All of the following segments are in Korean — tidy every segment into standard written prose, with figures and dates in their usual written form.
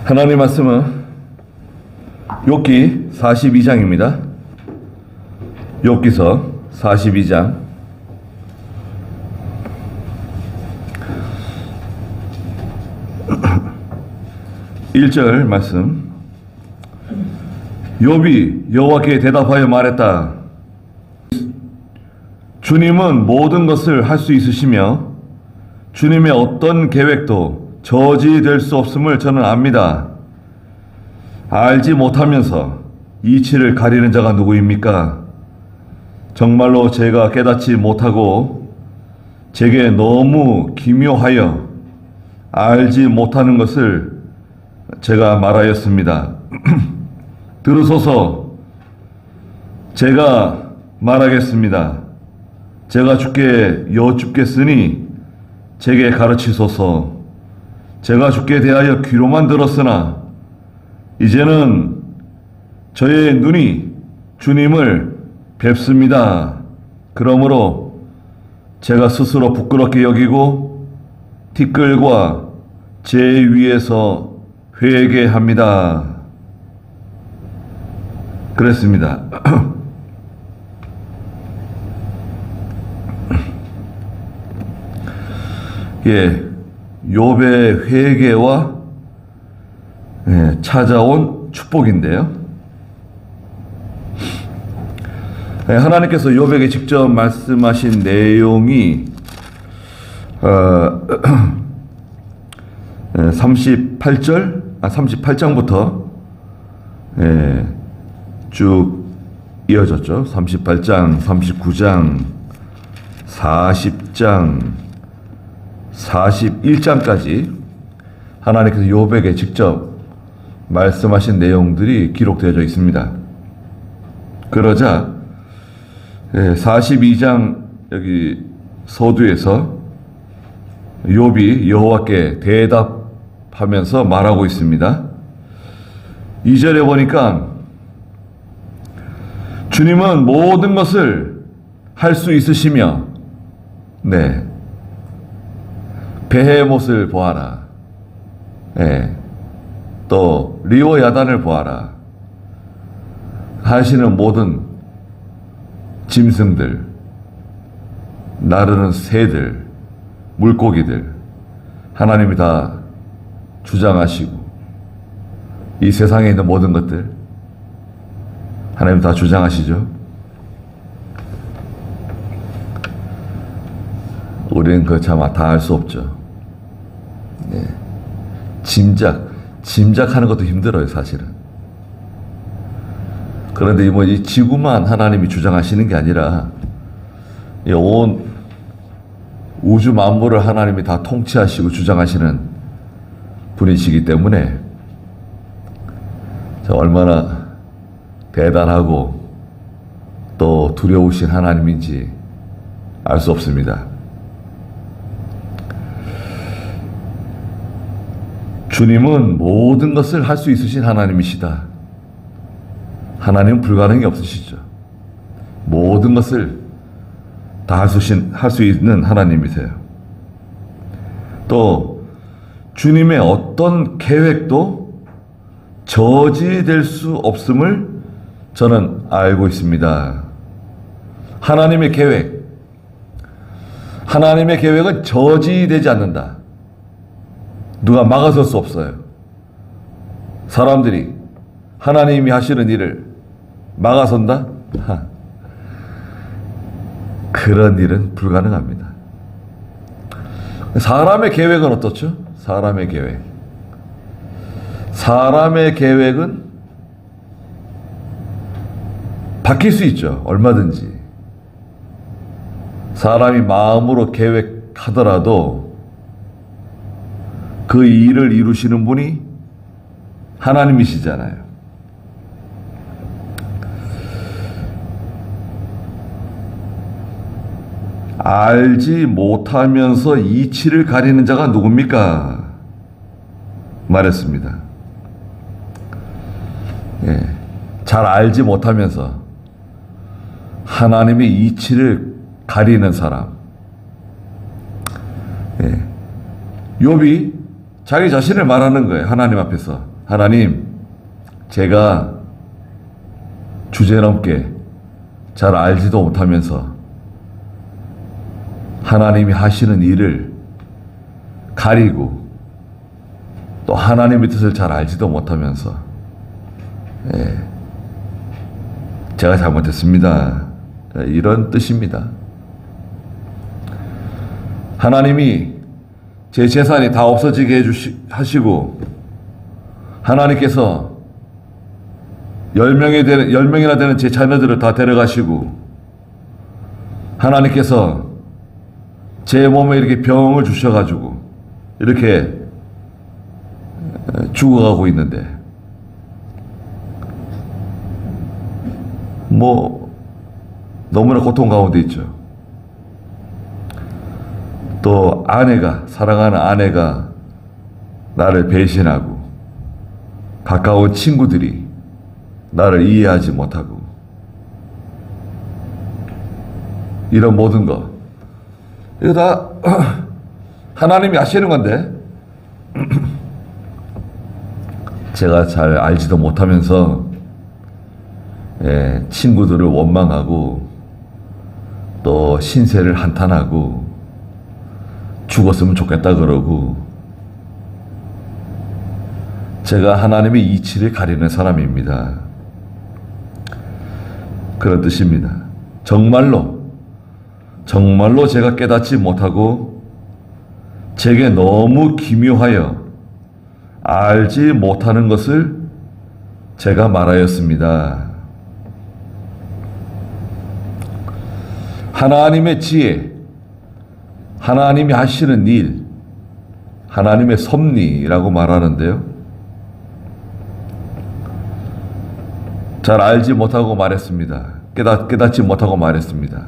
하나님 말씀은 욥기 42장입니다. 욥기서 42장 1절 말씀. 욥이 여호와께 대답하여 말했다. 주님은 모든 것을 할 수 있으시며 주님의 어떤 계획도 저지될 수 없음을 저는 압니다. 알지 못하면서 이치를 가리는 자가 누구입니까? 정말로 제가 깨닫지 못하고 제게 너무 기묘하여 알지 못하는 것을 제가 말하였습니다. 들으소서. 제가 말하겠습니다. 제가 주께 여쭙겠으니 제게 가르치소서. 제가 주께 대하여 귀로만 들었으나 이제는 저의 눈이 주님을 뵙습니다. 그러므로 제가 스스로 부끄럽게 여기고 티끌과 제 위에서 회개합니다. 그랬습니다. 예, 욥의 회개와 찾아온 축복인데요. 하나님께서 욥에게 직접 말씀하신 내용이 38장부터 쭉 이어졌죠. 38장, 39장, 40장, 41장까지 하나님께서 욥에게 직접 말씀하신 내용들이 기록되어져 있습니다. 그러자 42장 여기 서두에서 욥이 여호와께 대답하면서 말하고 있습니다. 2절에 보니까 주님은 모든 것을 할 수 있으시며 베헤못을 보아라. 또 리오야단을 보아라. 하시는 모든 짐승들, 나르는 새들, 물고기들 하나님이 다 주장하시고 이 세상에 있는 모든 것들 하나님 다 주장하시죠. 우리는 그 참 다 알 수 없죠. 짐작하는 것도 힘들어요, 사실은. 그런데 이 지구만 하나님이 주장하시는 게 아니라 온 우주 만물을 하나님이 다 통치하시고 주장하시는 분이시기 때문에 얼마나 대단하고 또 두려우신 하나님인지 알 수 없습니다. 주님은 모든 것을 할 수 있으신 하나님이시다. 하나님은 불가능이 없으시죠. 모든 것을 다 할 수 있는 하나님이세요. 또 주님의 어떤 계획도 저지될 수 없음을 저는 알고 있습니다. 하나님의 계획은 저지되지 않는다. 누가 막아설 수 없어요. 사람들이 하나님이 하시는 일을 막아선다? 그런 일은 불가능합니다. 사람의 계획은 어떻죠? 사람의 계획은 바뀔 수 있죠. 얼마든지. 사람이 마음으로 계획하더라도 그 일을 이루시는 분이 하나님이시잖아요. 알지 못하면서 이치를 가리는 자가 누굽니까? 말했습니다. 잘 알지 못하면서 하나님의 이치를 가리는 사람. 욥이 자기 자신을 말하는 거예요. 하나님 앞에서. 하나님, 제가 주제넘게 잘 알지도 못하면서 하나님이 하시는 일을 가리고 또 하나님의 뜻을 잘 알지도 못하면서 제가 잘못했습니다. 이런 뜻입니다. 하나님이 제 재산이 다 없어지게 하시고 하나님께서 10명이나 되는 제 자녀들을 다 데려가시고 하나님께서 제 몸에 이렇게 병을 주셔가지고 이렇게 죽어가고 있는데 너무나 고통 가운데 있죠. 또 사랑하는 아내가 나를 배신하고 가까운 친구들이 나를 이해하지 못하고 이런 모든 것 이거 다 하나님이 하시는 건데 제가 잘 알지도 못하면서 친구들을 원망하고 또 신세를 한탄하고 죽었으면 좋겠다 그러고 제가 하나님의 이치를 가리는 사람입니다. 그런 뜻입니다. 정말로 제가 깨닫지 못하고 제게 너무 기묘하여 알지 못하는 것을 제가 말하였습니다. 하나님의 지혜, 하나님이 하시는 일, 하나님의 섭리라고 말하는데요. 잘 알지 못하고 말했습니다. 깨닫지 못하고 말했습니다.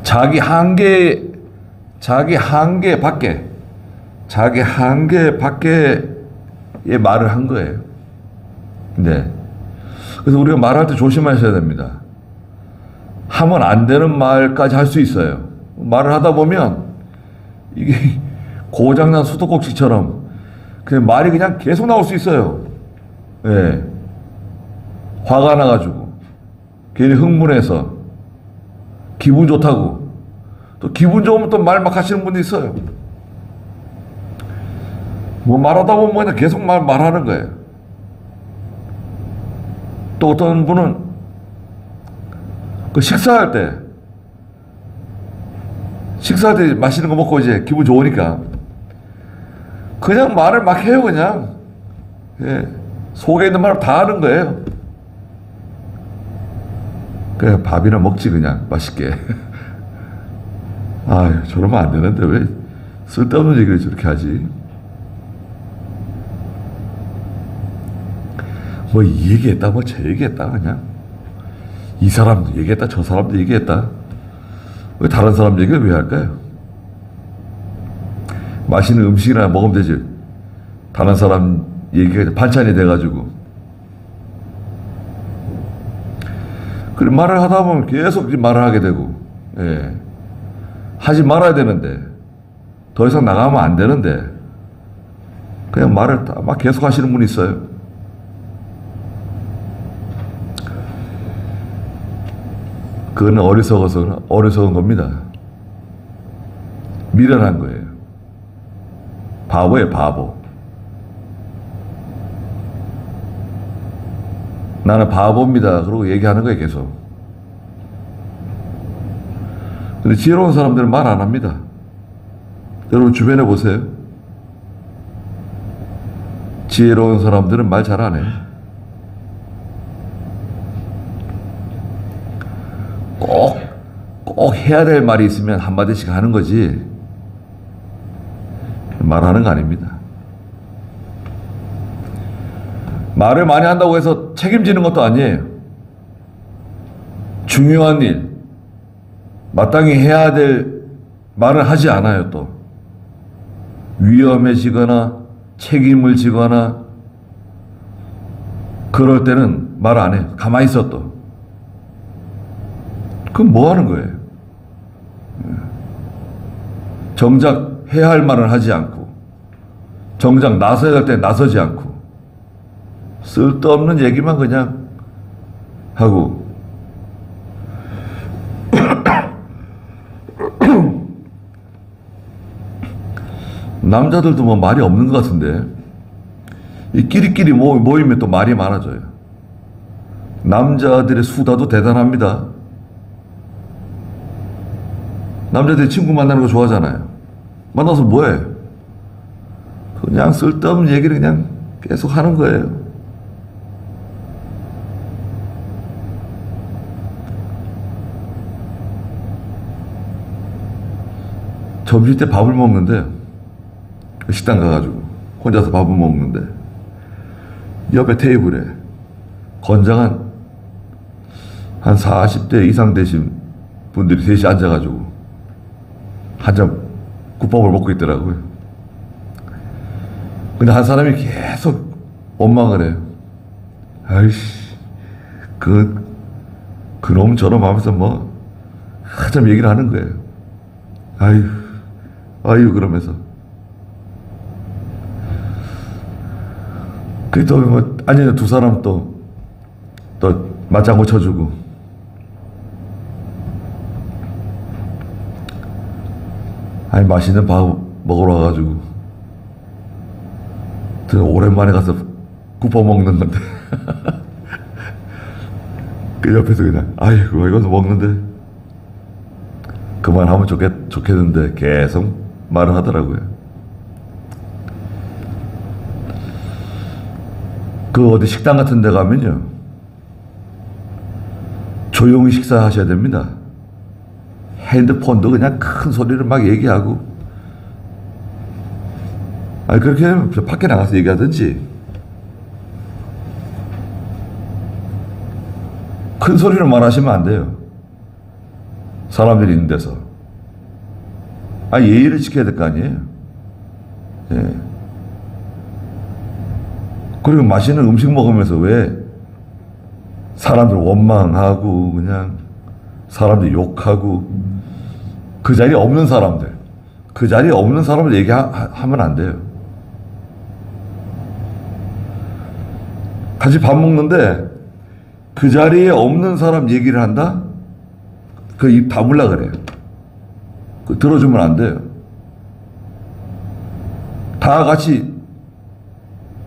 자기 한계 밖에의 말을 한 거예요. 네. 그래서 우리가 말할 때 조심하셔야 됩니다. 하면 안 되는 말까지 할 수 있어요. 말을 하다 보면 이게 고장난 수도꼭지처럼 그냥 말이 그냥 계속 나올 수 있어요. 예. 화가 나가지고 괜히 흥분해서 기분 좋다고 또 기분 좋으면 또 말 막 하시는 분도 있어요. 말하다 보면 그냥 계속 말하는 거예요. 또 어떤 분은 그 식사할 때 맛있는 거 먹고 이제 기분 좋으니까 그냥 말을 막 해요. 그냥 속에 있는 말을 다 하는 거예요. 그냥 밥이나 먹지 그냥 맛있게. 아유, 저러면 안 되는데 왜 쓸데없는 얘기를 저렇게 하지? 이 얘기했다, 저 얘기했다, 그냥. 이 사람도 얘기했다, 저 사람도 얘기했다. 왜 다른 사람 얘기를 왜 할까요? 맛있는 음식이나 먹으면 되지. 다른 사람 얘기가 반찬이 돼가지고. 그래, 말을 하다 보면 계속 말을 하게 되고, 하지 말아야 되는데, 더 이상 나가면 안 되는데, 그냥 말을 막 계속 하시는 분이 있어요. 그거는 어리석은 겁니다. 미련한 거예요. 바보예요, 바보. 나는 바보입니다. 그러고 얘기하는 거예요, 계속. 근데 지혜로운 사람들은 말 안 합니다. 여러분 주변에 보세요. 지혜로운 사람들은 말 잘 안 해요. 꼭 해야 될 말이 있으면 한마디씩 하는 거지 말하는 거 아닙니다. 말을 많이 한다고 해서 책임지는 것도 아니에요. 중요한 일, 마땅히 해야 될 말을 하지 않아요. 또 위험해지거나 책임을 지거나 그럴 때는 말 안 해요. 가만히 있어. 또 그럼 뭐 하는 거예요? 정작 해야 할 말은 하지 않고 정작 나서야 할 때 나서지 않고 쓸데없는 얘기만 그냥 하고 남자들도 뭐 말이 없는 것 같은데 이 끼리끼리 모이면 또 말이 많아져요. 남자들의 수다도 대단합니다. 남자들이 친구 만나는 거 좋아하잖아요. 만나서 뭐해? 그냥 쓸데없는 얘기를 그냥 계속 하는 거예요. 점심 때 밥을 먹는데 식당 가가지고 혼자서 밥을 먹는데 옆에 테이블에 건장한 한 40대 이상 되신 분들이 셋이 앉아가지고 한잔 국밥을 먹고 있더라고요. 근데 한 사람이 계속 원망을 해요. 아이씨, 그놈 저놈 하면서 뭐 한참 얘기를 하는 거예요. 아유 그러면서. 그 또 뭐 앉아있는 두 사람 또 맞장구 쳐주고. 아니 맛있는 밥 먹으러 와가지고 오랜만에 가서 국밥 먹는 건데 그 옆에서 그냥 아이고 이것도 먹는데 그만하면 좋겠는데 계속 말을 하더라고요. 그 어디 식당 같은 데 가면요 조용히 식사하셔야 됩니다. 핸드폰도 그냥 큰 소리를 막 얘기하고, 아니 그렇게 하면 밖에 나가서 얘기하든지 큰 소리로 말하시면 안 돼요. 사람들이 있는 데서. 예의를 지켜야 될 거 아니에요. 예. 그리고 맛있는 음식 먹으면서 왜 사람들 원망하고 그냥 사람들 욕하고 그 자리에 없는 사람들 얘기하면 안 돼요. 같이 밥 먹는데 그 자리에 없는 사람 얘기를 한다? 그 입 다물라 그래요. 그 들어주면 안 돼요. 다 같이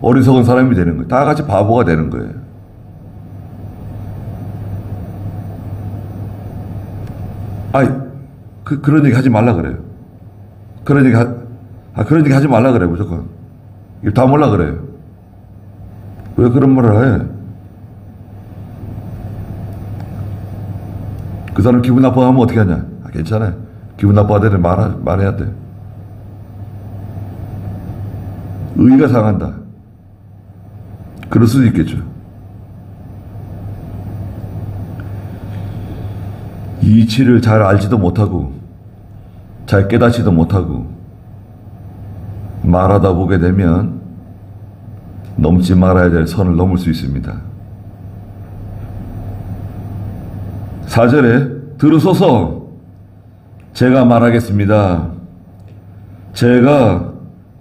어리석은 사람이 되는 거예요. 다 같이 바보가 되는 거예요. 그런 얘기 하지 말라 그래요. 그런 얘기 하지 말라 그래요, 무조건. 입 다물라 그래요. 왜 그런 말을 해? 그 사람 기분 나빠하면 어떻게 하냐? 괜찮아요. 기분 나빠하더니 말해야 돼. 의의가 상한다. 그럴 수도 있겠죠. 이치를 잘 알지도 못하고 잘 깨닫지도 못하고 말하다 보게 되면 넘지 말아야 될 선을 넘을 수 있습니다. 4절에 들으소서 제가 말하겠습니다. 제가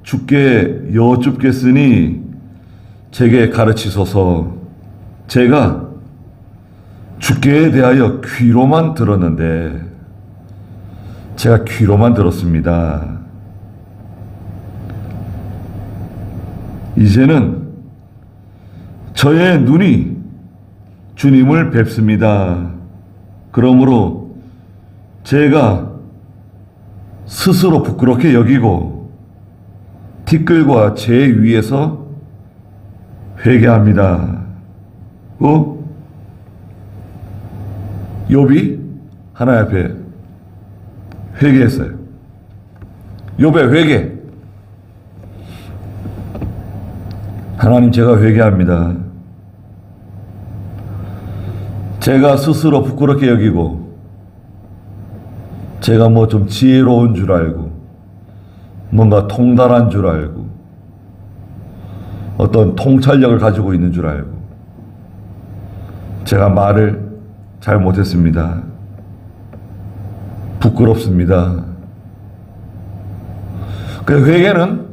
주께 여쭙겠으니 제게 가르치소서. 제가 주께 대하여 귀로만 들었는데 제가 귀로만 들었습니다. 이제는 저의 눈이 주님을 뵙습니다. 그러므로 제가 스스로 부끄럽게 여기고 티끌과 재 위에서 회개합니다. 욥이 하나님 앞에 회개했어요. 욥의 회개. 하나님, 제가 회개합니다. 제가 스스로 부끄럽게 여기고 제가 뭐 좀 지혜로운 줄 알고 뭔가 통달한 줄 알고 어떤 통찰력을 가지고 있는 줄 알고 제가 말을 잘 못했습니다. 부끄럽습니다. 그 회개는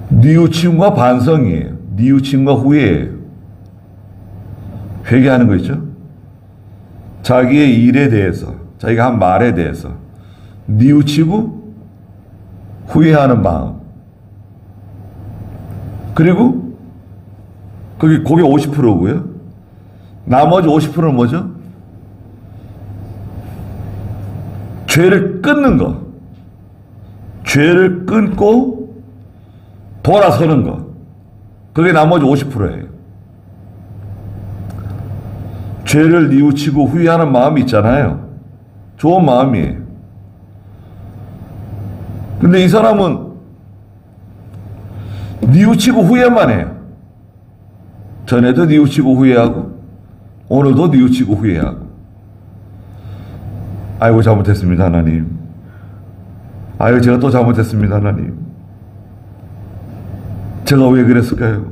뉘우침과 반성이에요. 뉘우침과 후회예요. 회개하는 거 있죠? 자기의 일에 대해서, 자기가 한 말에 대해서 뉘우치고 후회하는 마음. 그리고 그게 50%고요. 나머지 50%는 뭐죠? 죄를 끊는 거. 죄를 끊고 돌아서는 거. 그게 나머지 50%예요. 죄를 뉘우치고 후회하는 마음이 있잖아요. 좋은 마음이에요. 근데 이 사람은 뉘우치고 후회만 해요. 전에도 뉘우치고 후회하고 오늘도 뉘우치고 후회하고. 아이고 잘못했습니다 하나님. 아이고 제가 또 잘못했습니다 하나님. 제가 왜 그랬을까요?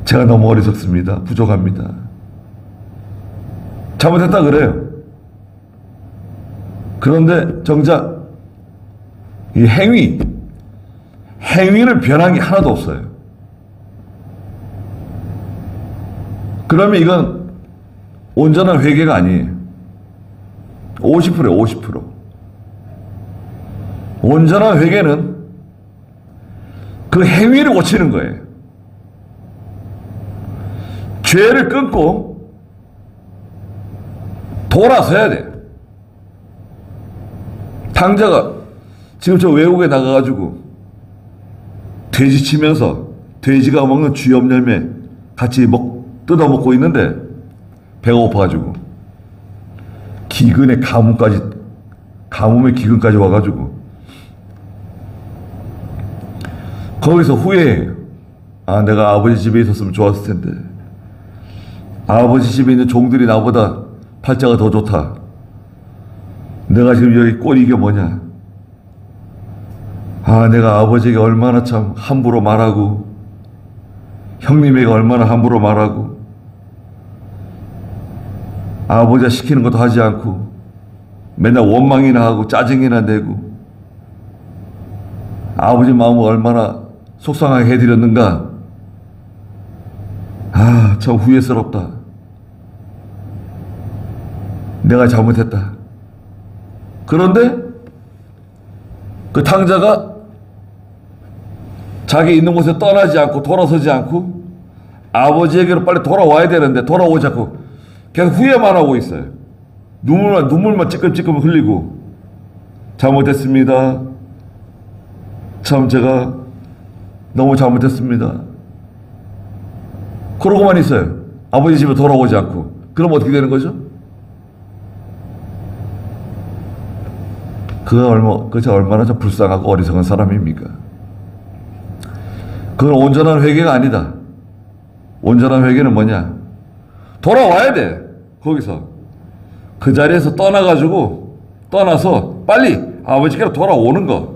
제가 너무 어리석습니다. 부족합니다. 잘못했다 그래요. 그런데 정작 이 행위를 변한 게 하나도 없어요. 그러면 이건 온전한 회개가 아니에요. 50%예요, 50%. 온전한 회개는 그 행위를 고치는 거예요. 죄를 끊고 돌아서야 돼요. 탕자가 지금 저 외국에 나가가지고 돼지 치면서 돼지가 먹는 쥐염 열매 같이 뜯어먹고 있는데 배가 고파가지고 가뭄에 기근까지 와가지고 거기서 후회해요. 아, 내가 아버지 집에 있었으면 좋았을 텐데. 아버지 집에 있는 종들이 나보다 팔자가 더 좋다. 내가 지금 여기 꼴이 이게 뭐냐. 아, 내가 아버지에게 얼마나 참 함부로 말하고 형님에게 얼마나 함부로 말하고 아버지가 시키는 것도 하지 않고 맨날 원망이나 하고 짜증이나 내고 아버지 마음을 얼마나 속상하게 해드렸는가. 아, 참 후회스럽다. 내가 잘못했다. 그런데 그 탕자가 자기 있는 곳에 떠나지 않고 돌아서지 않고 아버지에게로 빨리 돌아와야 되는데 돌아오지 않고 계속 후회만 하고 있어요. 눈물만 찌끔찌끔 흘리고 잘못했습니다. 참 제가 너무 잘못했습니다. 그러고만 있어요. 아버지 집에 돌아오지 않고. 그럼 어떻게 되는 거죠? 그저 얼마나 좀 불쌍하고 어리석은 사람입니까? 그건 온전한 회개가 아니다. 온전한 회개는 뭐냐? 돌아와야 돼. 거기서. 그 자리에서 떠나서 빨리 아버지께로 돌아오는 거.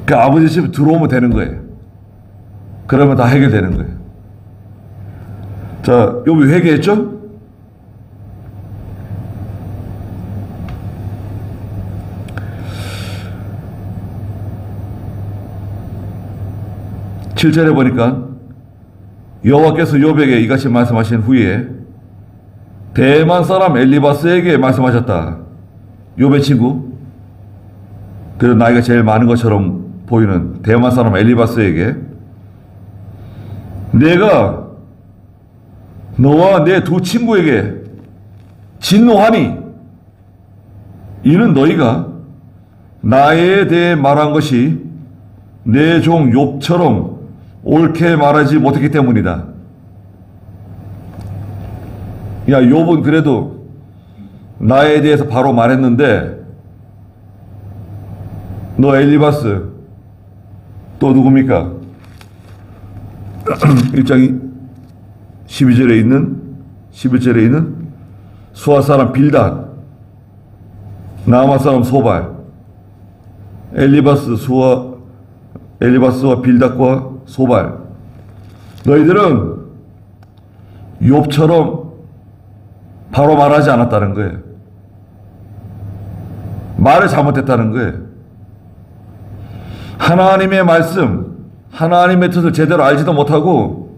그 아버지 집에 들어오면 되는 거예요. 그러면 다 해결되는 거예요. 자, 욥이 회개했죠? (7절에) 보니까 여호와께서 욥에게 이같이 말씀하신 후에 대만 사람 엘리바스에게 말씀하셨다. 욥의 친구, 그런 나이가 제일 많은 것처럼 보이는 대만 사람 엘리바스에게 내가 너와 내 두 친구에게 진노하니 이는 너희가 나에 대해 말한 것이 내 종 욥처럼 옳게 말하지 못했기 때문이다. 야, 욥은 그래도 나에 대해서 바로 말했는데 너 엘리바스 또 누굽니까? 1장 11절에 있는 수아 사람 빌닷, 나아만 사람 소발, 엘리바스와 빌닷과 소발, 너희들은 욥처럼 바로 말하지 않았다는 거예요. 말을 잘못했다는 거예요. 하나님의 말씀, 하나님의 뜻을 제대로 알지도 못하고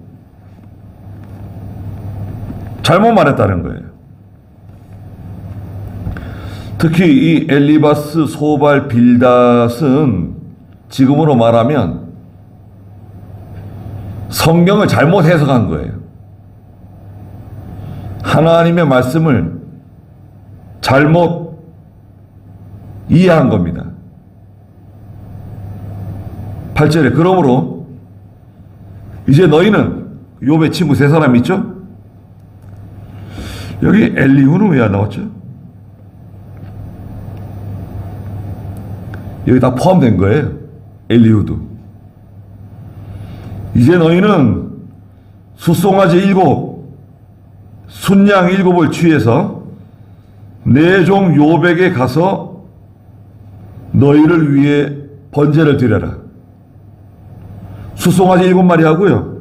잘못 말했다는 거예요. 특히 이 엘리바스, 소발, 빌닷은 지금으로 말하면 성경을 잘못 해석한 거예요. 하나님의 말씀을 잘못 이해한 겁니다. 8절에 그러므로 이제 너희는 욥의 친구 세 사람 있죠? 여기 엘리후는 왜 안 나왔죠? 여기 다 포함된 거예요. 엘리후도. 이제 너희는 숫송아지 7, 순양 7을 취해서 내 종 욥에게 가서 너희를 위해 번제를 드려라. 숫송아지 7마리 하고요.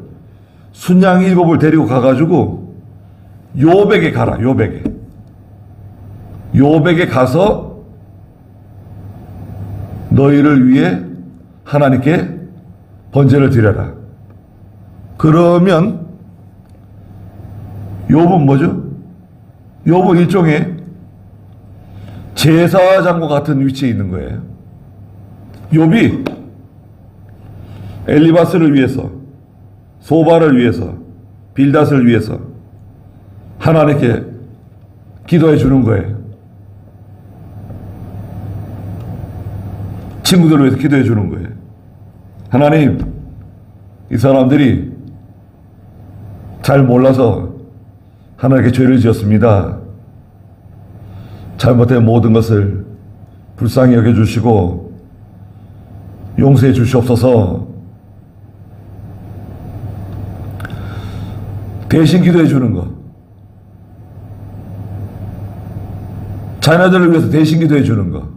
순양 7을 데리고 가가지고 욥에게 가라. 욥에게 가서 너희를 위해 하나님께 번제를 드려라. 그러면 욥은 뭐죠? 욥은 일종의 제사장과 같은 위치에 있는 거예요. 욥이 엘리바스를 위해서, 소발을 위해서, 빌닷을 위해서 하나님께 기도해 주는 거예요. 친구들을 위해서 기도해 주는 거예요. 하나님, 이 사람들이 잘 몰라서 하나님께 죄를 지었습니다. 잘못된 모든 것을 불쌍히 여겨주시고 용서해 주시옵소서. 대신 기도해 주는 거. 자녀들을 위해서 대신 기도해 주는 거.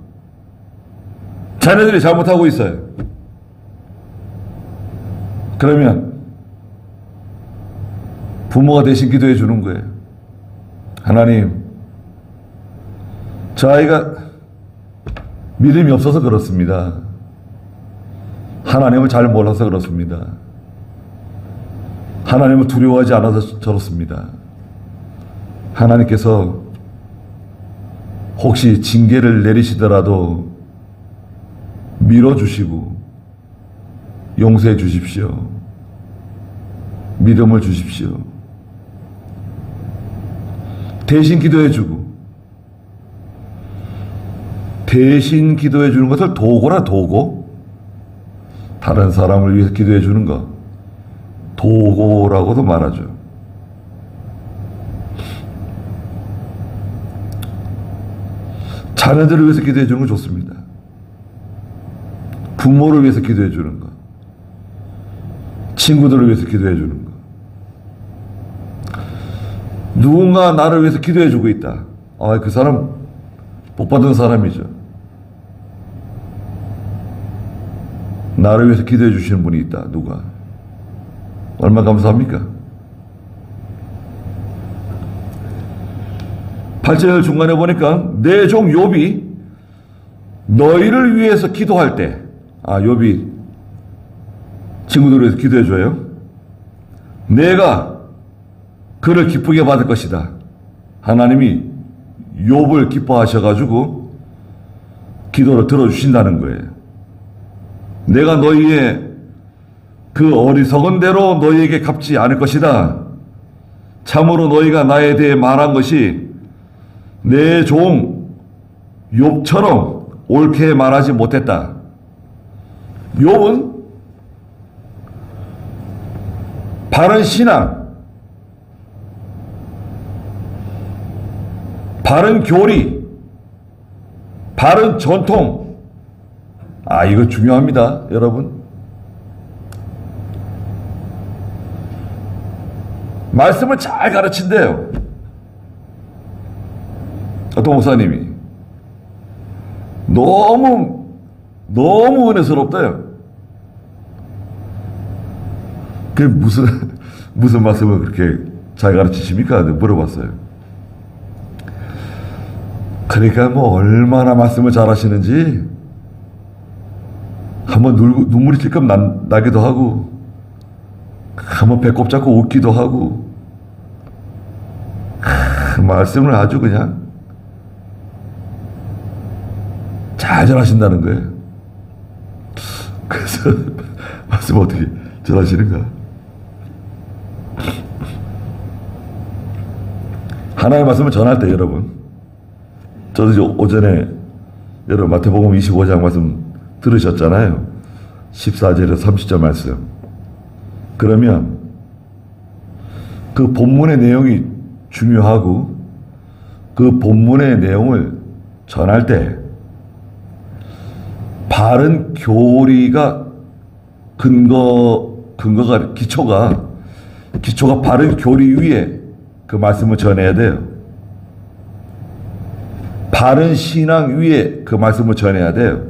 자녀들이 잘못하고 있어요. 그러면 부모가 대신 기도해 주는 거예요. 하나님, 저 아이가 믿음이 없어서 그렇습니다. 하나님을 잘 몰라서 그렇습니다. 하나님을 두려워하지 않아서 저렇습니다. 하나님께서 혹시 징계를 내리시더라도 밀어주시고 용서해 주십시오. 믿음을 주십시오. 대신 기도해 주고, 대신 기도해 주는 것을 도고라, 도고. 다른 사람을 위해서 기도해 주는 거 도고라고도 말하죠. 자녀들을 위해서 기도해 주는 건 좋습니다. 부모를 위해서 기도해 주는 거, 친구들을 위해서 기도해 주는 거. 누군가 나를 위해서 기도해 주고 있다. 그 사람 복 받은 사람이죠. 나를 위해서 기도해 주시는 분이 있다. 누가? 얼마나 감사합니까? 8절 중간에 보니까 내 종 욥이 너희를 위해서 기도할 때, 욥이 친구들을 위해서 기도해 줘요. 내가 그를 기쁘게 받을 것이다. 하나님이 욥을 기뻐하셔가지고 기도를 들어주신다는 거예요. 내가 너희의 그 어리석은 대로 너희에게 갚지 않을 것이다. 참으로 너희가 나에 대해 말한 것이 내 종 욥처럼 옳게 말하지 못했다. 욥은 바른 신앙, 바른 교리, 바른 전통. 이거 중요합니다, 여러분. 말씀을 잘 가르친대요. 어떤 목사님이 너무 은혜스럽대요. 그게 무슨 말씀을 그렇게 잘 가르치십니까? 물어봤어요. 그러니까 뭐 얼마나 말씀을 잘하시는지 한번 눈물이 찔끔 나기도 하고, 한번 배꼽 잡고 웃기도 하고, 말씀을 아주 그냥 잘 전하신다는 거예요. 그래서 말씀 어떻게 전하시는가? 하나님의 말씀을 전할 때 여러분, 저도 이제 오전에 여러분 마태복음 25장 말씀 들으셨잖아요. 14절에서 30절 말씀. 그러면 그 본문의 내용이 중요하고, 그 본문의 내용을 전할 때 바른 교리가 기초가 바른 교리 위에 그 말씀을 전해야 돼요. 바른 신앙 위에 그 말씀을 전해야 돼요.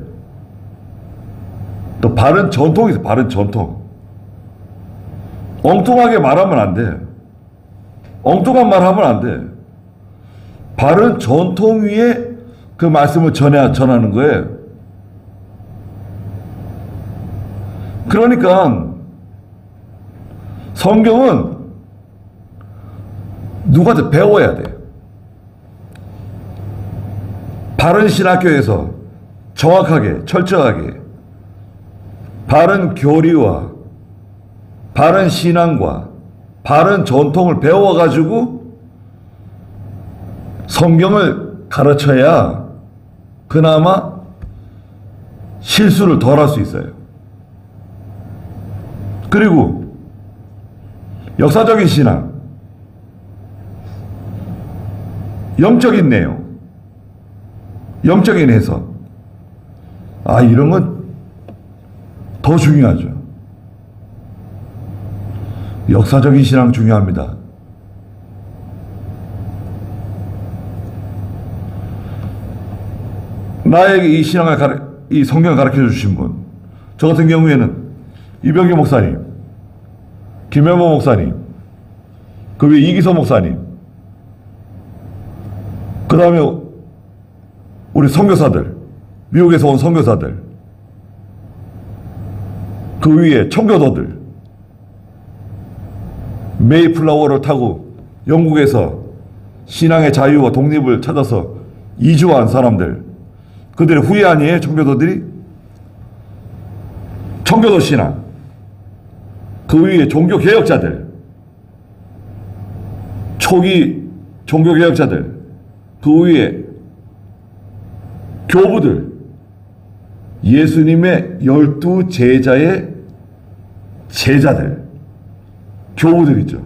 또 바른 전통이 있어요. 바른 전통. 엉뚱하게 말하면 안 돼. 엉뚱한 말 하면 안 돼. 바른 전통 위에 그 말씀을 전하는 거예요. 그러니까 성경은 누구한테 배워야 돼요. 바른 신학교에서 정확하게, 철저하게 바른 교리와 바른 신앙과 바른 전통을 배워가지고 성경을 가르쳐야 그나마 실수를 덜 할 수 있어요. 그리고 역사적인 신앙, 영적인 내용, 영적인 해석, 이런 건 더 중요하죠. 역사적인 신앙 중요합니다. 나에게 이 이 성경을 가르쳐 주신 분, 저 같은 경우에는 이병규 목사님, 김현모 목사님, 그 위에 이기서 목사님, 그 다음에 우리 선교사들, 미국에서 온 선교사들, 그 위에 청교도들, 메이플라워를 타고 영국에서 신앙의 자유와 독립을 찾아서 이주한 사람들, 그들의 후예 아니에요? 청교도들이? 청교도 신앙, 그 위에 종교개혁자들, 초기 종교개혁자들, 그 위에 교부들, 예수님의 12 제자의 제자들, 교부들 있죠.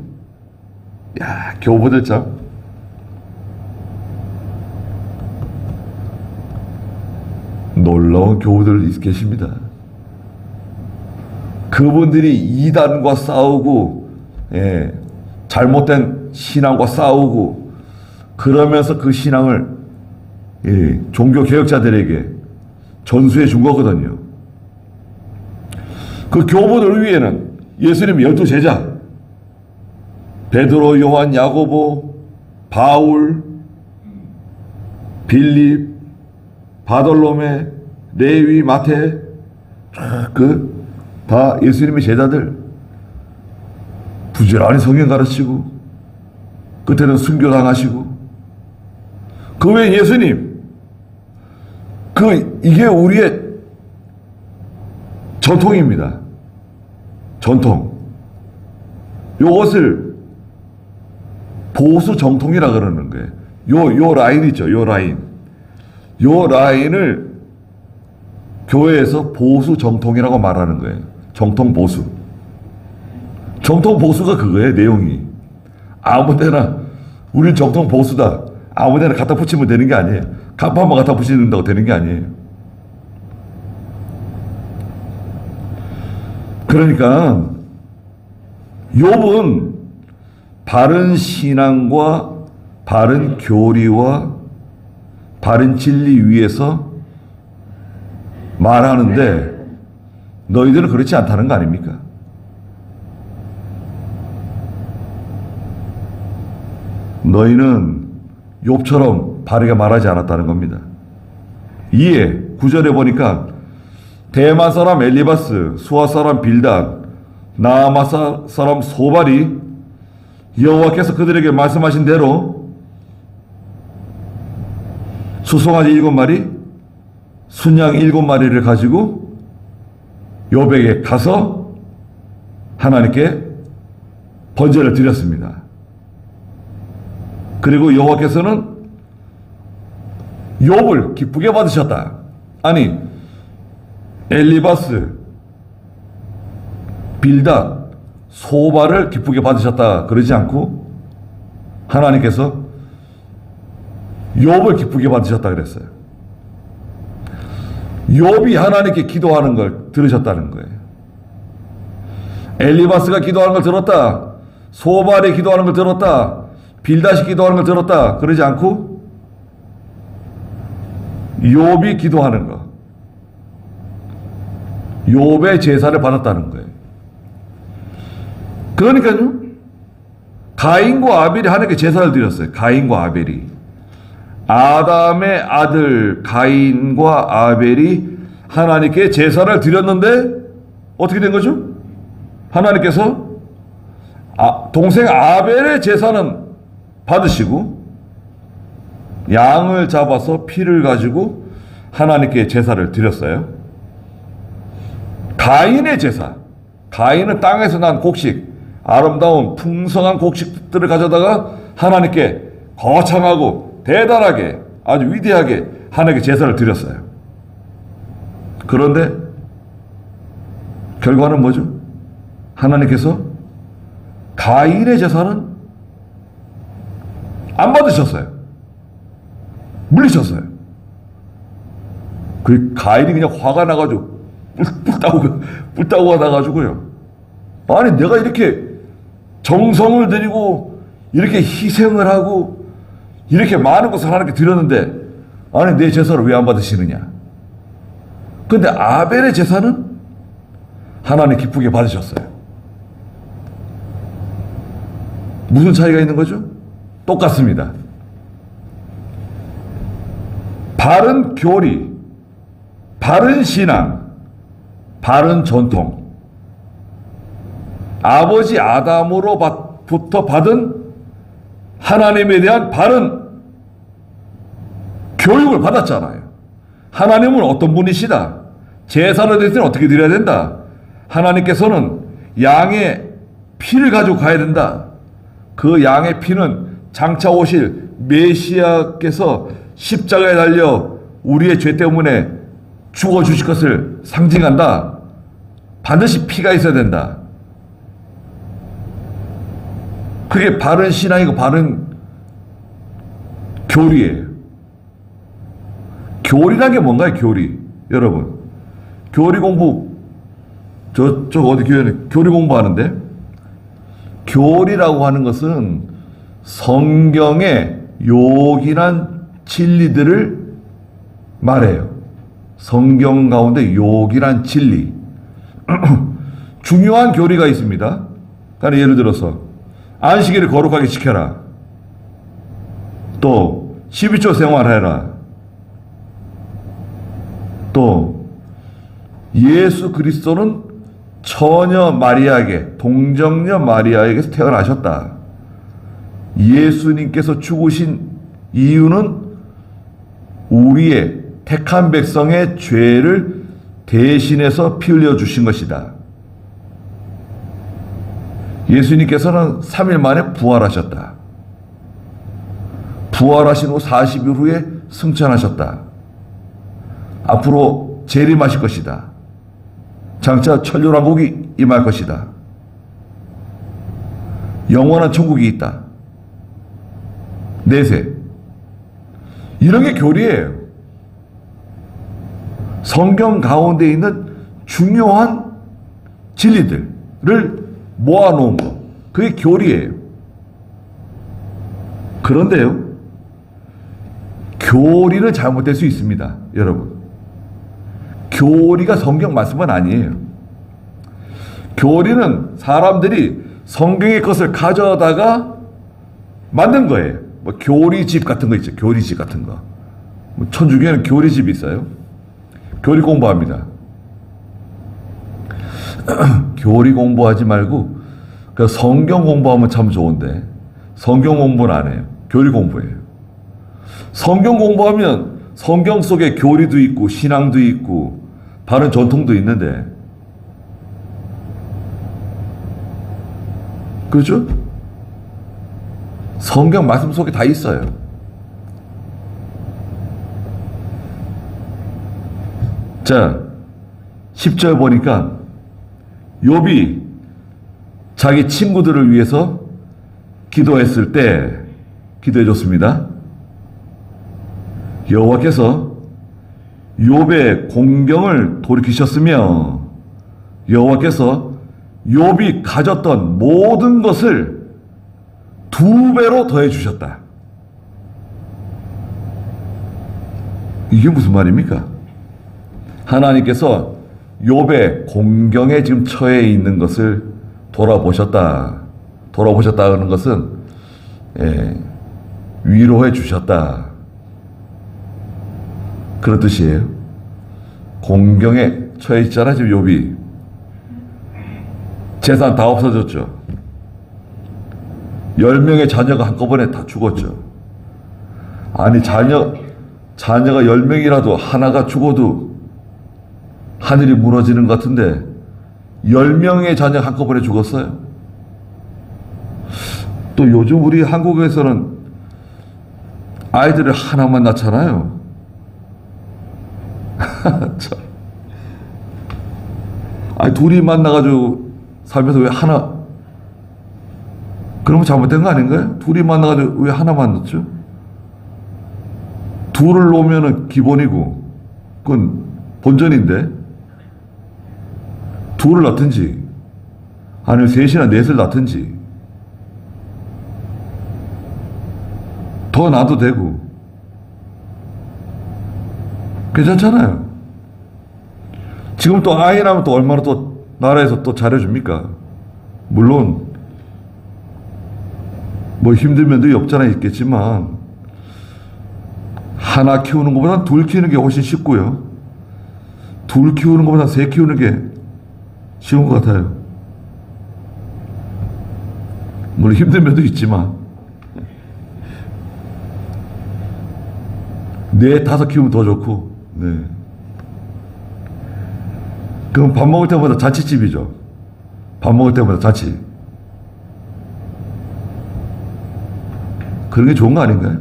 야, 교부들 참. 놀라운 교부들 계십니다. 그분들이 이단과 싸우고, 잘못된 신앙과 싸우고, 그러면서 그 신앙을 종교개혁자들에게 전수해 준 거거든요. 그 교부들 위에는 예수님의 12 제자, 베드로, 요한, 야고보, 바울, 빌립, 바돌로메, 레위, 마태, 다 예수님의 제자들, 부지런히 성경 가르치고 끝에는 순교당하시고, 그 외에 예수님, 이게 우리의 전통입니다. 전통. 요것을 보수 정통이라 그러는 거예요. 요 라인 있죠. 요 라인. 요 라인을 교회에서 보수 정통이라고 말하는 거예요. 정통 보수. 정통 보수가 그거예요. 내용이. 아무 데나 우린 정통 보수다, 아무 데나 갖다 붙이면 되는 게 아니에요. 간판만 갖다 붙인다고 되는 게 아니에요. 그러니까 욥은 바른 신앙과 바른 교리와 바른 진리 위에서 말하는데 너희들은 그렇지 않다는 거 아닙니까? 너희는 욥처럼 바르게 말하지 않았다는 겁니다. 이에 9절에 보니까 대만 사람 엘리바스, 수아 사람 빌닷, 나아마 사람 소발이 여호와께서 그들에게 말씀하신 대로 수송아지 7마리, 순양 7마리를 가지고 요백에 가서 하나님께 번제를 드렸습니다. 그리고 여호와께서는 욥을 기쁘게 받으셨다. 아니, 엘리바스, 빌닷, 소발을 기쁘게 받으셨다 그러지 않고 하나님께서 욥을 기쁘게 받으셨다 그랬어요. 욥이 하나님께 기도하는 걸 들으셨다는 거예요. 엘리바스가 기도하는 걸 들었다, 소발이 기도하는 걸 들었다, 빌닷이 기도하는 걸 들었다 그러지 않고 욥이 기도하는 거, 욥의 제사를 받았다는 거예요. 그러니까요, 가인과 아벨이 하나님께 제사를 드렸어요. 가인과 아벨이, 아담의 아들 가인과 아벨이 하나님께 제사를 드렸는데 어떻게 된 거죠? 하나님께서 동생 아벨의 제사는 받으시고 양을 잡아서 피를 가지고 하나님께 제사를 드렸어요. 가인의 제사, 가인은 땅에서 난 곡식, 아름다운 풍성한 곡식들을 가져다가 하나님께 거창하고 대단하게, 아주 위대하게 하나님께 제사를 드렸어요. 그런데 결과는 뭐죠? 하나님께서 가인의 제사는 안 받으셨어요. 물리셨어요. 그 가인이 그냥 화가 나가지고 뿔 따고 나가지고요. 아니, 내가 이렇게 정성을 들이고 이렇게 희생을 하고 이렇게 많은 것을 하나님께 드렸는데 아니 내 제사를 왜 안 받으시느냐. 근데 아벨의 제사는 하나님 기쁘게 받으셨어요. 무슨 차이가 있는 거죠? 똑같습니다. 바른 교리, 바른 신앙, 바른 전통, 아버지 아담으로부터 받은 하나님에 대한 바른 교육을 받았잖아요. 하나님은 어떤 분이시다, 제사를 드릴 때는 어떻게 드려야 된다, 하나님께서는 양의 피를 가지고 가야 된다, 그 양의 피는 장차 오실 메시아께서 십자가에 달려 우리의 죄 때문에 죽어주실 것을 상징한다, 반드시 피가 있어야 된다. 그게 바른 신앙이고 바른 교리예요. 교리란 게 뭔가요? 교리. 여러분, 교리 공부, 저쪽 어디 교회는 교리 공부하는데, 교리라고 하는 것은 성경의 요긴한 진리들을 말해요. 성경 가운데 요긴한 진리. 중요한 교리가 있습니다. 그러니까 예를 들어서 안식일을 거룩하게 지켜라, 또 12조 생활해라, 또 예수 그리스도는 처녀 마리아에게, 동정녀 마리아에게서 태어나셨다. 예수님께서 죽으신 이유는 우리의 택한 백성의 죄를 대신해서 피 흘려 주신 것이다. 예수님께서는 3일 만에 부활하셨다. 부활하신 후 40일 후에 승천하셨다. 앞으로 재림하실 것이다. 장차 천년왕국이 임할 것이다. 영원한 천국이 있다. 내세. 이런 게 교리예요. 성경 가운데 있는 중요한 진리들을 모아놓은 거, 그게 교리예요. 그런데요, 교리는 잘못될 수 있습니다. 여러분, 교리가 성경 말씀은 아니에요. 교리는 사람들이 성경의 것을 가져다가 만든 거예요. 뭐 교리집 같은 거 있죠. 교리집 같은 거. 뭐 천주교에는 교리집이 있어요. 교리 공부합니다. 교리 공부하지 말고 그 성경 공부하면 참 좋은데 성경 공부는 안 해요. 교리 공부예요. 성경 공부하면 성경 속에 교리도 있고 신앙도 있고 바른 전통도 있는데 그렇죠? 성경 말씀 속에 다 있어요. 자, 10절 보니까 욥이 자기 친구들을 위해서 기도했을 때 기도해 줬습니다. 여호와께서 욥의 공경을 돌이키셨으며 여호와께서 욥이 가졌던 모든 것을 2배로 더해 주셨다. 이게 무슨 말입니까? 하나님께서 욥의 공경에 지금 처해 있는 것을 돌아보셨다. 돌아보셨다는 것은 위로해 주셨다. 그런 뜻이에요. 공경에 처해 있잖아 지금 욥이. 재산 다 없어졌죠. 10명의 자녀가 한꺼번에 다 죽었죠. 아니 자녀가 10명이라도 하나가 죽어도 하늘이 무너지는 것 같은데 10명의 자녀가 한꺼번에 죽었어요. 또 요즘 우리 한국에서는 아이들을 하나만 낳잖아요. 아니 둘이 만나가지고 살면서 왜 하나, 그러면 잘못된 거 아닌가요? 둘이 만나가지고 왜 하나만 낳죠? 둘을 놓으면은 기본이고 그건 본전인데 둘을 낳든지 아니면 셋이나 넷을 낳든지 더 낳아도 되고 괜찮잖아요. 지금 또 아이 낳으면 또 얼마나 또 나라에서 또 잘해줍니까? 물론 뭐 힘든 면도 없잖아 있겠지만 하나 키우는 것보다 둘 키우는 게 훨씬 쉽고요. 둘 키우는 것보다 셋 키우는 게 쉬운 것 같아요. 물론 힘든 면도 있지만 네, 다섯 키우면 더 좋고. 네. 그럼 밥 먹을 때마다 자취집이죠. 밥 먹을 때마다 자취. 그런 게 좋은 거 아닌가요?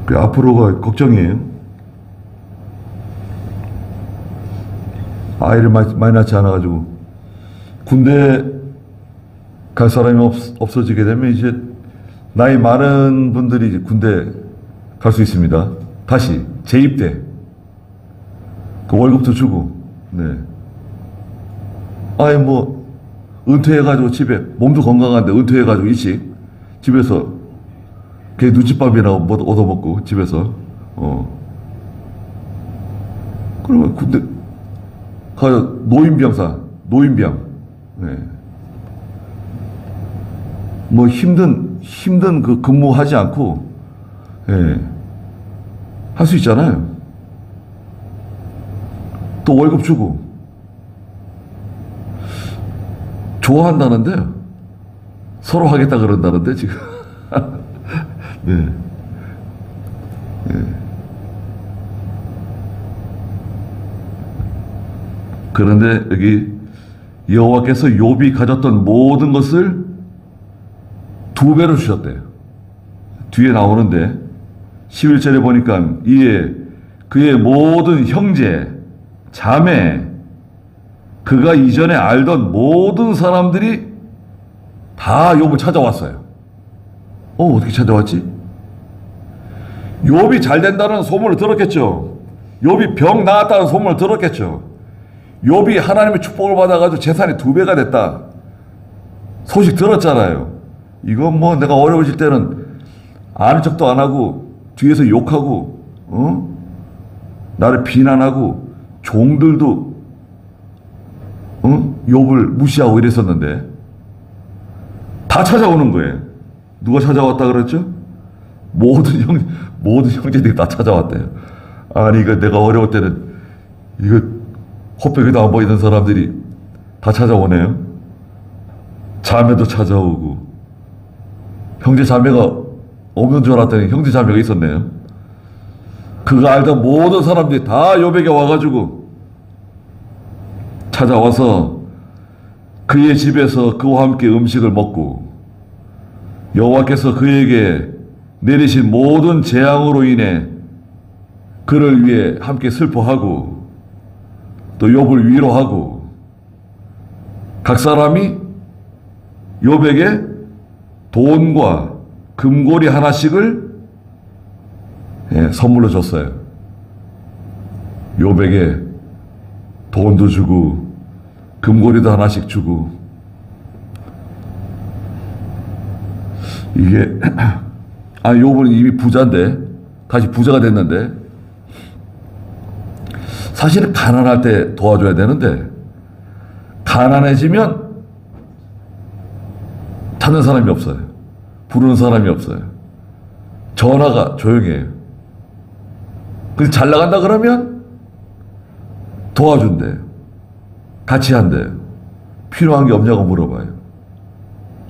그 앞으로가 걱정이에요. 아이를 많이 낳지 않아가지고 군대 갈 사람이 없어지게 되면 이제 나이 많은 분들이 이제 군대 갈 수 있습니다. 다시 재입대. 그 월급도 주고. 네. 아예 뭐 은퇴해가지고 집에 몸도 건강한데 은퇴해가지고 일찍 집에서 걔 눈칫밥이나 뭐 얻어먹고 집에서 그러면 군대 가서 노인병사 노인병. 네. 뭐 힘든 그 근무하지 않고 할 수 있잖아요. 또 월급 주고 좋아한다는데 서로 하겠다 그런다는데 지금 네. 네. 그런데 여기 여호와께서 욥이 가졌던 모든 것을 2배로 주셨대요. 뒤에 나오는데 11절에 보니까 이에 그의 모든 형제, 자매, 그가 이전에 알던 모든 사람들이 다 욥을 찾아왔어요. 어떻게 찾아왔지? 욥이 잘 된다는 소문을 들었겠죠. 욥이 병 나았다는 소문을 들었겠죠. 욥이 하나님의 축복을 받아가지고 재산이 2배가 됐다. 소식 들었잖아요. 이건 뭐 내가 어려워질 때는 아는 척도 안 하고 뒤에서 욕하고 나를 비난하고 종들도 욥을 무시하고 이랬었는데 다 찾아오는 거예요. 누가 찾아왔다 그랬죠? 모든 형제들이 다 찾아왔대요. 아니, 이거 내가 어려울 때는 이거 헛백에도 안 보이던 사람들이 다 찾아오네요. 자매도 찾아오고, 형제 자매가 없는 줄 알았더니 형제 자매가 있었네요. 그거 알던 모든 사람들이 다 욥에게 와가지고 찾아와서 그의 집에서 그와 함께 음식을 먹고, 여호와께서 그에게 내리신 모든 재앙으로 인해 그를 위해 함께 슬퍼하고 또 욥을 위로하고, 각 사람이 욥에게 돈과 금고리 하나씩을 선물로 줬어요. 욥에게 돈도 주고 금고리도 하나씩 주고. 이게 욥은 이미 부자인데, 다시 부자가 됐는데, 사실은 가난할 때 도와줘야 되는데 가난해지면 찾는 사람이 없어요. 부르는 사람이 없어요. 전화가 조용해요. 근데 잘 나간다 그러면 도와준대요. 같이 한대요. 필요한 게 없냐고 물어봐요.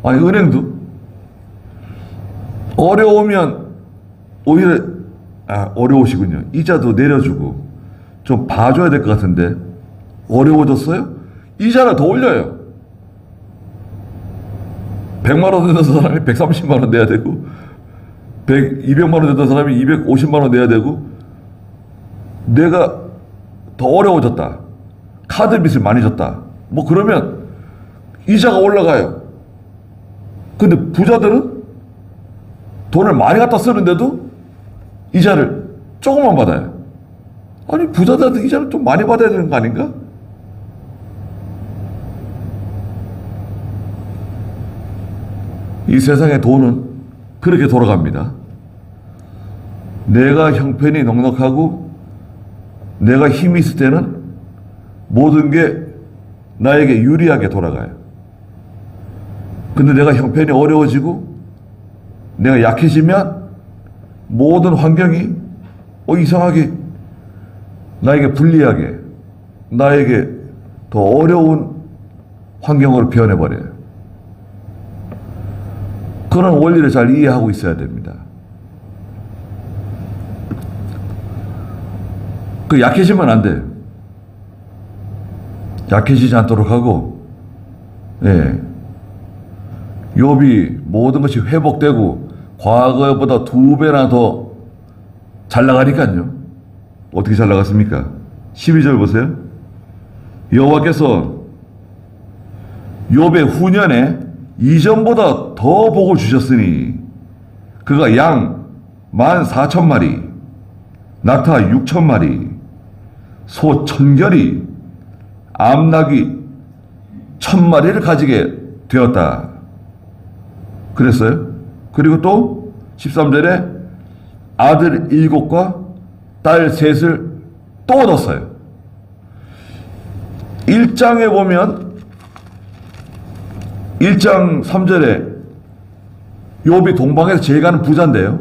아니, 은행도 어려우면 오히려 어려우시군요. 이자도 내려주고 좀 봐줘야 될 것 같은데 어려워졌어요? 이자를 더 올려요. 100만 원 되는 사람이 130만 원 내야 되고, 200만 원 되는 사람이 250만 원 내야 되고, 내가 더 어려워졌다, 카드 빚을 많이 졌다, 뭐 그러면 이자가 올라가요. 근데 부자들은 돈을 많이 갖다 쓰는데도 이자를 조금만 받아요. 아니, 부자들한테 이자를 좀 많이 받아야 되는 거 아닌가? 이 세상의 돈은 그렇게 돌아갑니다. 내가 형편이 넉넉하고 내가 힘이 있을 때는 모든 게 나에게 유리하게 돌아가요. 근데 내가 형편이 어려워지고 내가 약해지면 모든 환경이 이상하게 나에게 불리하게, 나에게 더 어려운 환경으로 변해버려요. 그런 원리를 잘 이해하고 있어야 됩니다. 약해지면 안 돼요. 약해지지 않도록 하고, 욥이 모든 것이 회복되고 과거보다 2배나 더 잘 나가니까요. 어떻게 잘 나갔습니까? 12절 보세요. 여호와께서 욥의 후년에 이전보다 더 복을 주셨으니 그가 양 14,000마리, 낙타 6,000마리, 소 1,000결이, 암나귀 1,000마리를 가지게 되었다. 그랬어요. 그리고 또 13절에 아들 7과 딸 3을 또 얻었어요. 1장에 보면 1장 3절에 욥이 동방에서 제일 가는 부자인데요.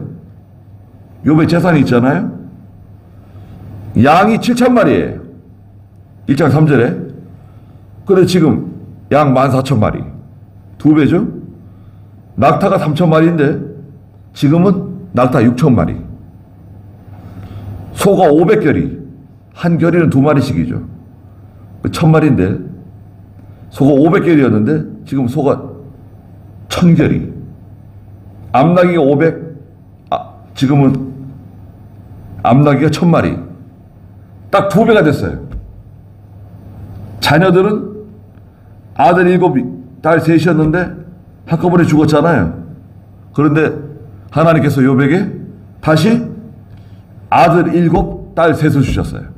욥의 재산이 있잖아요. 양이 7,000마리예요. 1장 3절에. 그런데 지금 양 14,000마리. 2배죠? 낙타가 3,000마리인데 지금은 낙타 6,000마리. 소가 500결이. 한 결이는 2마리씩이죠. 1,000마리인데 소가 500결이었는데 지금 소가 1,000결이. 암나귀가 500, 지금은 암나귀가 1,000마리. 딱 2배가 됐어요. 자녀들은 아들 7, 딸 3이었는데 한꺼번에 죽었잖아요. 그런데 하나님께서 욥에게 다시 아들 7, 딸 3을 주셨어요.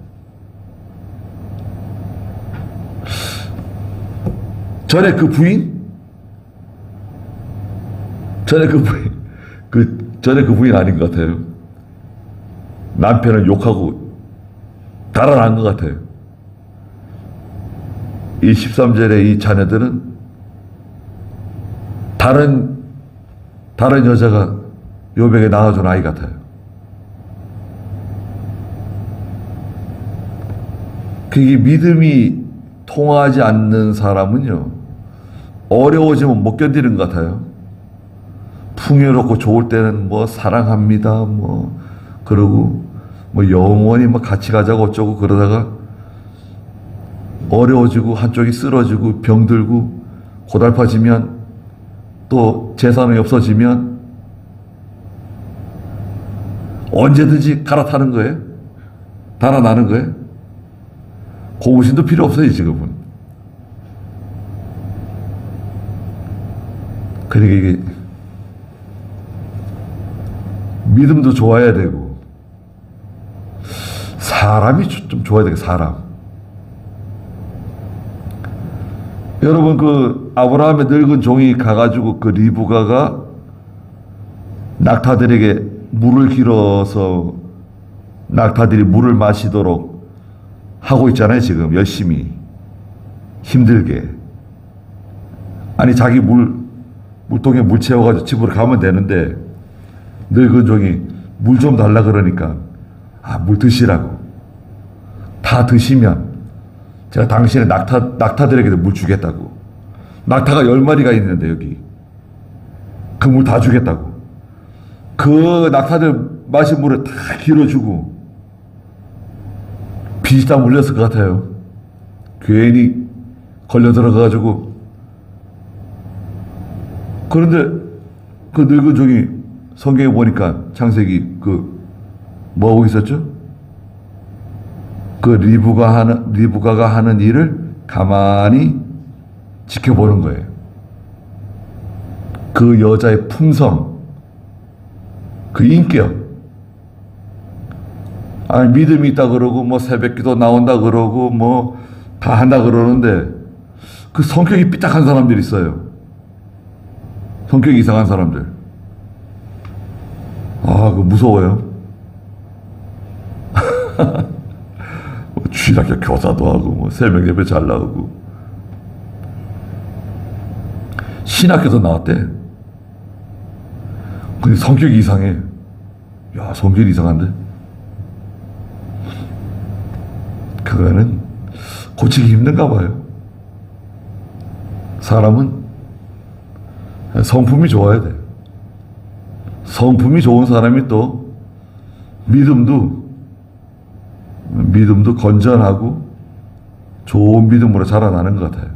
전에 그 부인, 전에 그 부인 아닌 것 같아요. 남편을 욕하고 달아난 것 같아요. 이 13절의 이 자녀들은 다른 여자가 요백에 낳아준 아이 같아요. 그게 믿음이 통하지 않는 사람은요, 어려워지면 못 견디는 것 같아요. 풍요롭고 좋을 때는 뭐 사랑합니다, 뭐 그러고 뭐 영원히 뭐 같이 가자고 어쩌고 그러다가 어려워지고 한쪽이 쓰러지고 병들고 고달파지면 또 재산이 없어지면 언제든지 갈아타는 거예요. 달아나는 거예요. 고무신도 필요 없어요, 지금은. 그러니까 이게 믿음도 좋아야 되고 사람이 좀 좋아야 되겠 사람. 여러분, 그 아브라함의 늙은 종이 가가지고 그 리브가가 낙타들에게 물을 길어서 낙타들이 물을 마시도록 하고 있잖아요, 지금 열심히 힘들게. 아니, 자기 물통에 물 채워가지고 집으로 가면 되는데 늙은 종이 물 좀 달라 그러니까 물 드시라고. 다 드시면 제가 당신의 낙타들에게도 물 주겠다고. 낙타가 10마리가 있는데 여기 그 물 다 주겠다고. 그 낙타들 마신 물을 다 길어주고 빛이 다 물렸을 것 같아요. 괜히 걸려 들어가가지고. 그런데 그 늙은 종이 성경에 보니까 창세기 뭐 하고 있었죠? 그 리브가가 하는 일을 가만히 지켜보는 거예요. 그 여자의 품성, 그 인격. 아니, 믿음이 있다 그러고 뭐 새벽기도 나온다 그러고 뭐 다 한다 그러는데 그 성격이 삐딱한 사람들이 있어요. 성격이 이상한 사람들. 그거 무서워요. 뭐 주일학교 교사도 하고 뭐 새벽 예배 잘 나오고 신학교도 나왔대. 근데 성격이 이상해. 야, 성격이 이상한데? 그거는 고치기 힘든가 봐요. 사람은 성품이 좋아야 돼. 성품이 좋은 사람이 또 믿음도 건전하고 좋은 믿음으로 자라나는 것 같아요.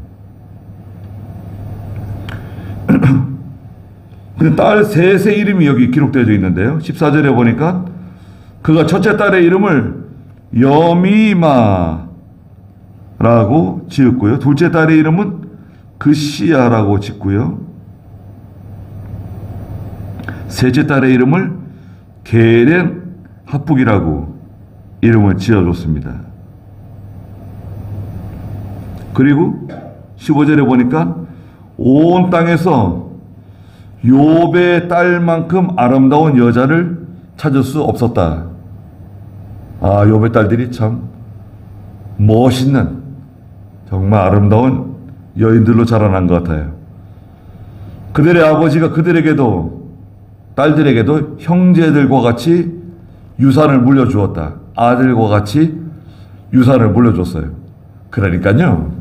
근데 딸 셋의 이름이 여기 기록되어 있는데요. 14절에 보니까 그가 첫째 딸의 이름을 여미마라고 지었고요. 둘째 딸의 이름은 그시야라고 짓고요. 셋째 딸의 이름을 게렌 합북이라고 이름을 지어줬습니다. 그리고 15절에 보니까 온 땅에서 욥의 딸만큼 아름다운 여자를 찾을 수 없었다. 욥의 딸들이 참 멋있는, 정말 아름다운 여인들로 자라난 것 같아요. 그들의 아버지가 그들에게도, 딸들에게도 형제들과 같이 유산을 물려주었다. 아들과 같이 유산을 물려줬어요. 그러니까요,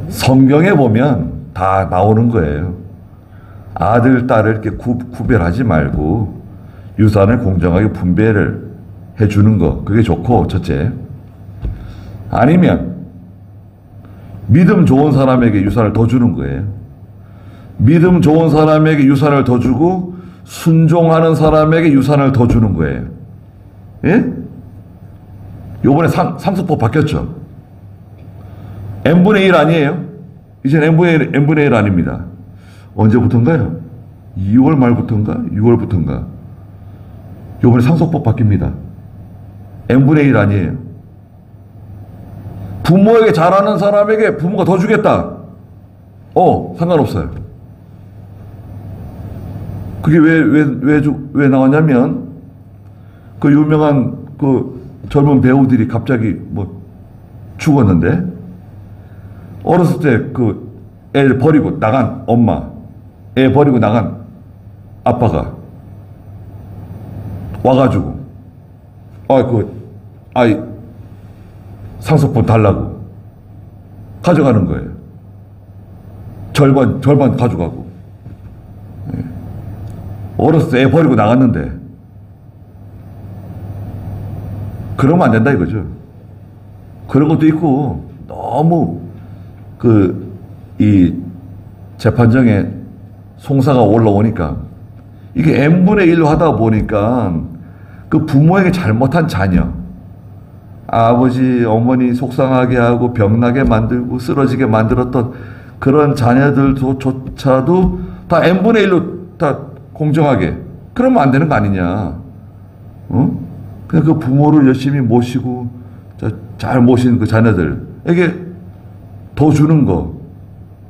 성경에 보면 다 나오는 거예요. 아들, 딸을 이렇게 구별하지 말고 유산을 공정하게 분배를 해주는 거, 그게 좋고, 첫째. 아니면 믿음 좋은 사람에게 유산을 더 주는 거예요. 믿음 좋은 사람에게 유산을 더 주고 순종하는 사람에게 유산을 더 주는 거예요. 예? 요번에 상수법 바뀌었죠. n분의 1 아니에요. 이제는 n분의 1 아닙니다. 언제부터인가요? 2월 말부터인가? 6월부터인가? 요번에 상속법 바뀝니다. n분의 1 아니에요. 부모에게 잘하는 사람에게 부모가 더 주겠다. 상관없어요. 그게 왜 나왔냐면, 그 유명한 그 젊은 배우들이 갑자기 뭐 죽었는데, 어렸을 때 그 애를 버리고 나간 엄마, 애 버리고 나간 아빠가 와가지고, 아이, 상속분 달라고 가져가는 거예요. 절반 가져가고. 어렸을 때 애 버리고 나갔는데, 그러면 안 된다 이거죠. 그런 것도 있고, 너무 이 재판정에 송사가 올라오니까, 이게 n분의 1로 하다 보니까 그 부모에게 잘못한 자녀, 아버지, 어머니 속상하게 하고 병나게 만들고 쓰러지게 만들었던 그런 자녀들조차도 다 n분의 1로 다 공정하게, 그러면 안 되는 거 아니냐. 그냥 그 부모를 열심히 모시고 잘 모신 그 자녀들에게 더 주는 거,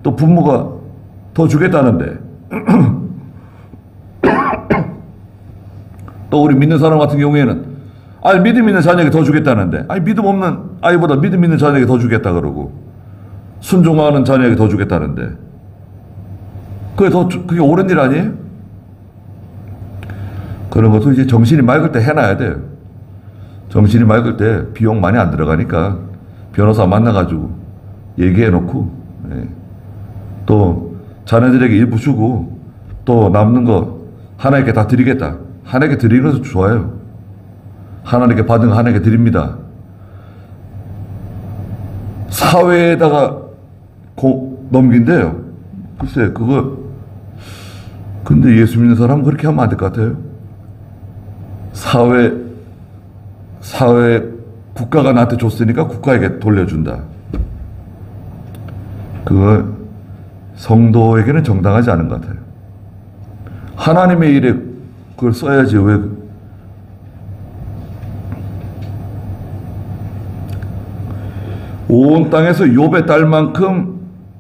또 부모가 더 주겠다는데 또 우리 믿는 사람 같은 경우에는 믿음 있는 자녀에게 더 주겠다는데, 믿음 없는 아이보다 믿음 있는 자녀에게 더 주겠다 그러고, 순종하는 자녀에게 더 주겠다는데, 그게 옳은 일 아니에요? 그런 것도 이제 정신이 맑을 때 해놔야 돼요. 정신이 맑을 때 비용 많이 안 들어가니까 변호사 만나가지고 얘기해놓고, 또 자녀들에게 일부 주고, 또 남는 거 하나님께 다 드리겠다. 하나님께 드리는 것도 좋아요. 하나님께 받은 거 하나님께 드립니다. 사회에다가 넘긴대요. 글쎄, 근데 예수 믿는 사람은 그렇게 하면 안 될 것 같아요. 국가가 나한테 줬으니까 국가에게 돌려준다. 그거 성도에게는 정당하지 않은 것 같아요. 하나님의 일에 그걸 써야지. 왜? 온 땅에서 욥의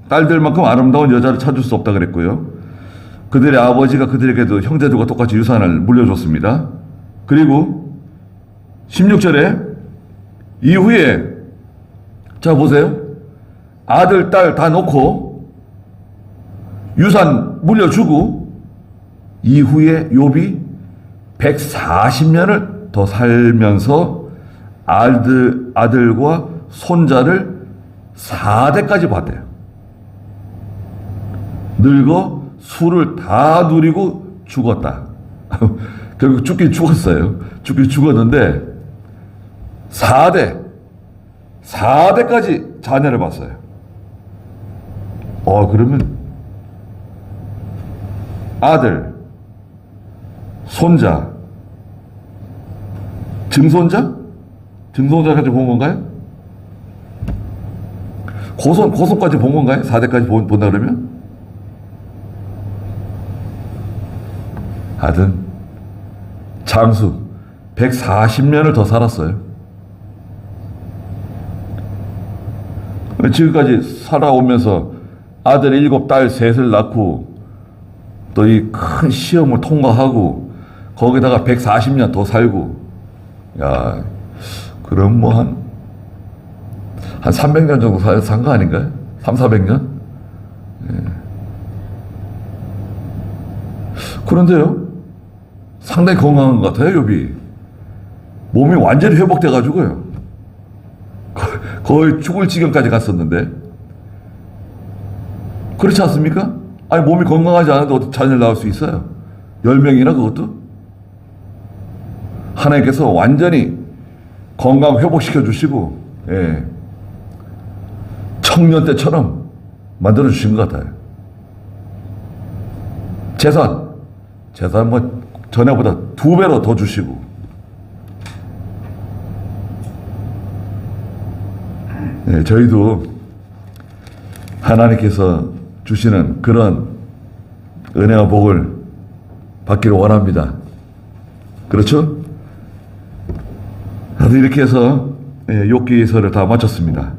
딸들만큼 아름다운 여자를 찾을 수 없다 그랬고요. 그들의 아버지가 그들에게도 형제들과 똑같이 유산을 물려줬습니다. 그리고 16절에 이후에, 자 보세요. 아들, 딸 다 놓고 유산 물려주고 이후에 욥이 140년을 더 살면서 아들과 손자를 4대까지 봤대요. 늙어 술을 다 누리고 죽었다. 결국 죽긴 죽었어요. 죽긴 죽었는데 4대까지 자녀를 봤어요. 그러면 아들, 손자, 증손자까지 본 건가요? 고손까지 본 건가요? 4대까지 본다 그러면? 하여튼 장수 140년을 더 살았어요. 지금까지 살아오면서 아들 7, 딸 3을 낳고 또 이 큰 시험을 통과하고 거기다가 140년 더 살고, 야, 그럼 뭐 한 300년 정도 산 거 아닌가요? 300~400년? 그런데요, 상당히 건강한 것 같아요, 욥이. 몸이 완전히 회복돼가지고요. 거의 죽을 지경까지 갔었는데. 그렇지 않습니까? 몸이 건강하지 않은데 어떻게 자녀를 낳을 수 있어요? 10명이나 그것도? 하나님께서 완전히 건강 회복시켜 주시고, 청년 때처럼 만들어 주신 것 같아요. 재산 뭐 전에보다 2배로 더 주시고. 저희도 하나님께서 주시는 그런 은혜와 복을 받기를 원합니다. 그렇죠? 이렇게 해서 욥기서를 다 마쳤습니다.